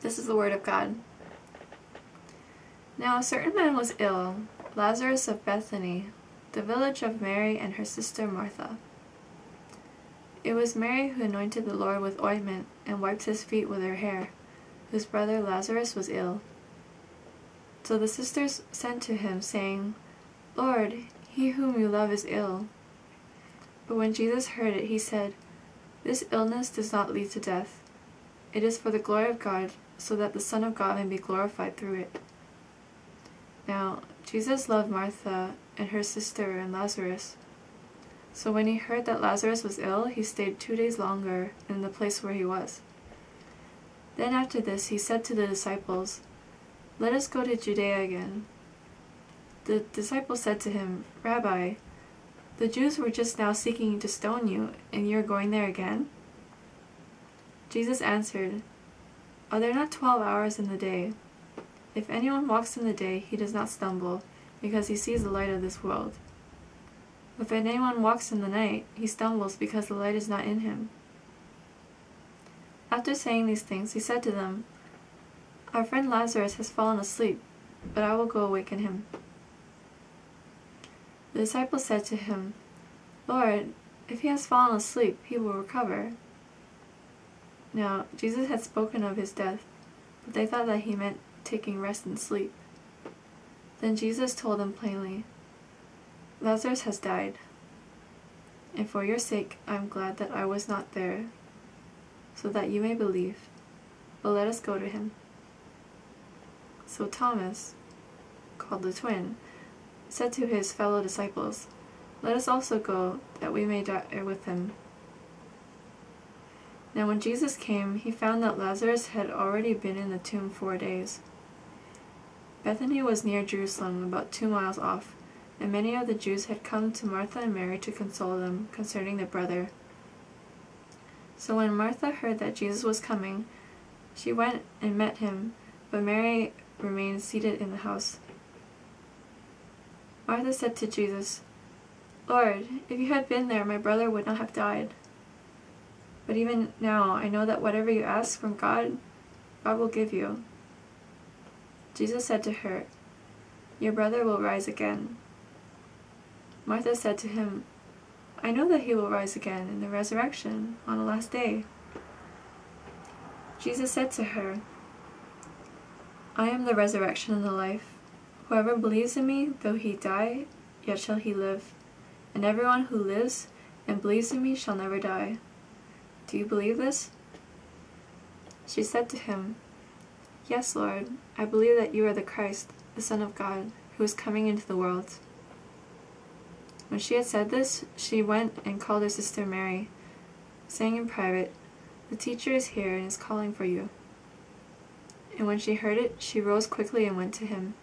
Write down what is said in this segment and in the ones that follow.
This is the word of God. Now a certain man was ill, Lazarus of Bethany, the village of Mary and her sister Martha. It was Mary who anointed the Lord with ointment and wiped his feet with her hair, whose brother Lazarus was ill. So the sisters sent to him, saying, Lord, he whom you love is ill. But when Jesus heard it, he said, This illness does not lead to death. It is for the glory of God, so that the Son of God may be glorified through it. Now Jesus loved Martha and her sister and Lazarus. So when he heard that Lazarus was ill, he stayed 2 days longer in the place where he was. Then after this he said to the disciples, Let us go to Judea again. The disciples said to him, Rabbi, the Jews were just now seeking to stone you, and you are going there again? Jesus answered, Are there not 12 hours in the day? If anyone walks in the day, he does not stumble, because he sees the light of this world. If anyone walks in the night, he stumbles because the light is not in him. After saying these things, he said to them, Our friend Lazarus has fallen asleep, but I will go awaken him. The disciples said to him, Lord, if he has fallen asleep, he will recover. Now Jesus had spoken of his death, but they thought that he meant taking rest and sleep. Then Jesus told them plainly, Lazarus has died, and for your sake I am glad that I was not there, so that you may believe. But let us go to him. So Thomas, called the twin, said to his fellow disciples, Let us also go, that we may die with him. Now when Jesus came, he found that Lazarus had already been in the tomb 4 days. Bethany was near Jerusalem, about 2 miles off, and many of the Jews had come to Martha and Mary to console them concerning their brother. So when Martha heard that Jesus was coming, she went and met him, but Mary remained seated in the house. Martha said to Jesus, Lord, if you had been there, my brother would not have died. But even now I know that whatever you ask from God, God will give you. Jesus said to her, Your brother will rise again. Martha said to him, I know that he will rise again in the resurrection on the last day. Jesus said to her, I am the resurrection and the life. Whoever believes in me, though he die, yet shall he live. And everyone who lives and believes in me shall never die. Do you believe this? She said to him, Yes, Lord, I believe that you are the Christ, the Son of God, who is coming into the world. When she had said this, she went and called her sister Mary, saying in private, The teacher is here and is calling for you. And when she heard it, she rose quickly and went to him.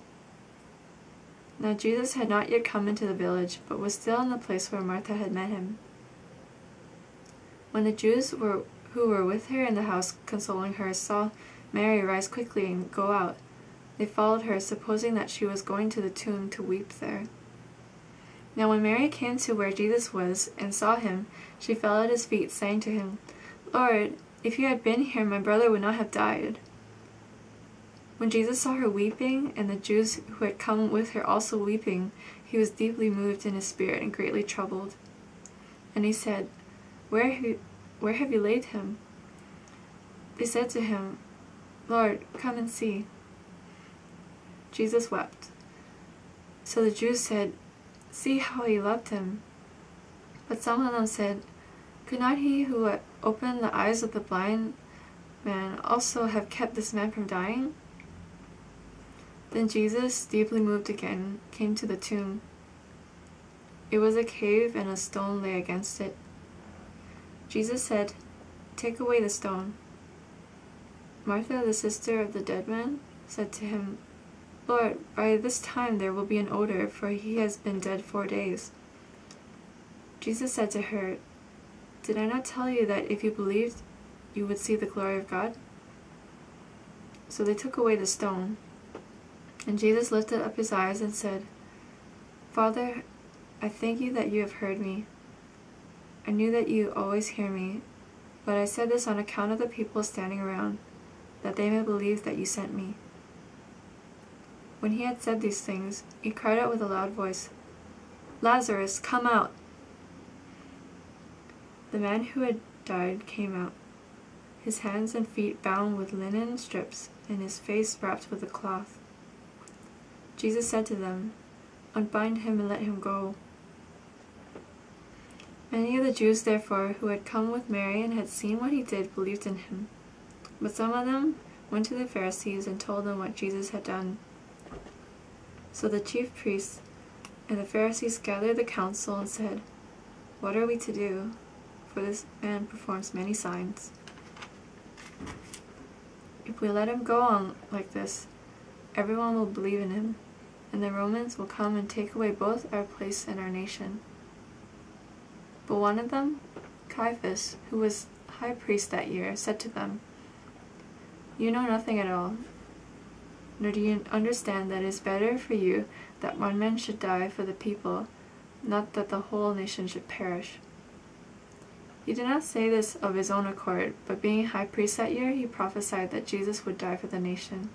Now Jesus had not yet come into the village, but was still in the place where Martha had met him. When the Jews who were with her in the house consoling her saw Mary rise quickly and go out, they followed her, supposing that she was going to the tomb to weep there. Now when Mary came to where Jesus was, and saw him, she fell at his feet, saying to him, Lord, if you had been here, my brother would not have died. When Jesus saw her weeping, and the Jews who had come with her also weeping, he was deeply moved in his spirit and greatly troubled. And he said, Where have you laid him? They said to him, Lord, come and see. Jesus wept. So the Jews said, See how he loved him. But some of them said, Could not he who opened the eyes of the blind man also have kept this man from dying? Then Jesus, deeply moved again, came to the tomb. It was a cave, and a stone lay against it. Jesus said, Take away the stone. Martha, the sister of the dead man, said to him, Lord, by this time there will be an odor, for he has been dead 4 days. Jesus said to her, Did I not tell you that if you believed, you would see the glory of God? So they took away the stone. And Jesus lifted up his eyes and said, Father, I thank you that you have heard me. I knew that you always hear me, but I said this on account of the people standing around, that they may believe that you sent me." When he had said these things, he cried out with a loud voice, "Lazarus, come out!" The man who had died came out, his hands and feet bound with linen strips, and his face wrapped with a cloth. Jesus said to them, "Unbind him and let him go." Many of the Jews, therefore, who had come with Mary and had seen what he did, believed in him. But some of them went to the Pharisees and told them what Jesus had done. So the chief priests and the Pharisees gathered the council and said, "What are we to do? For this man performs many signs. If we let him go on like this, everyone will believe in him, and the Romans will come and take away both our place and our nation." But one of them, Caiaphas, who was high priest that year, said to them, "You know nothing at all, nor do you understand that it is better for you that one man should die for the people, not that the whole nation should perish." He did not say this of his own accord, but being high priest that year, he prophesied that Jesus would die for the nation,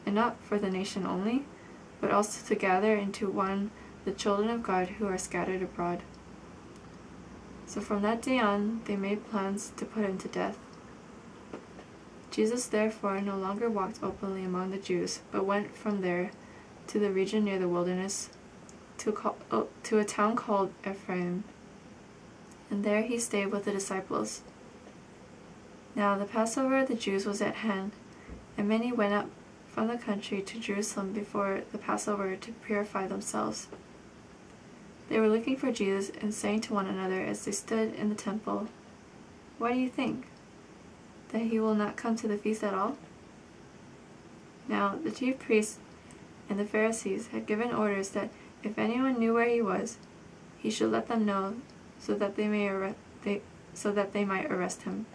and not for the nation only, but also to gather into one the children of God who are scattered abroad. So from that day on, they made plans to put him to death. Jesus therefore no longer walked openly among the Jews, but went from there to the region near the wilderness, to a town called Ephraim, and there he stayed with the disciples. Now the Passover of the Jews was at hand, and many went up from the country to Jerusalem before the Passover to purify themselves. They were looking for Jesus and saying to one another as they stood in the temple, "What do you think? That he will not come to the feast at all?" Now the chief priests and the Pharisees had given orders that if anyone knew where he was, he should let them know, so that they might arrest him.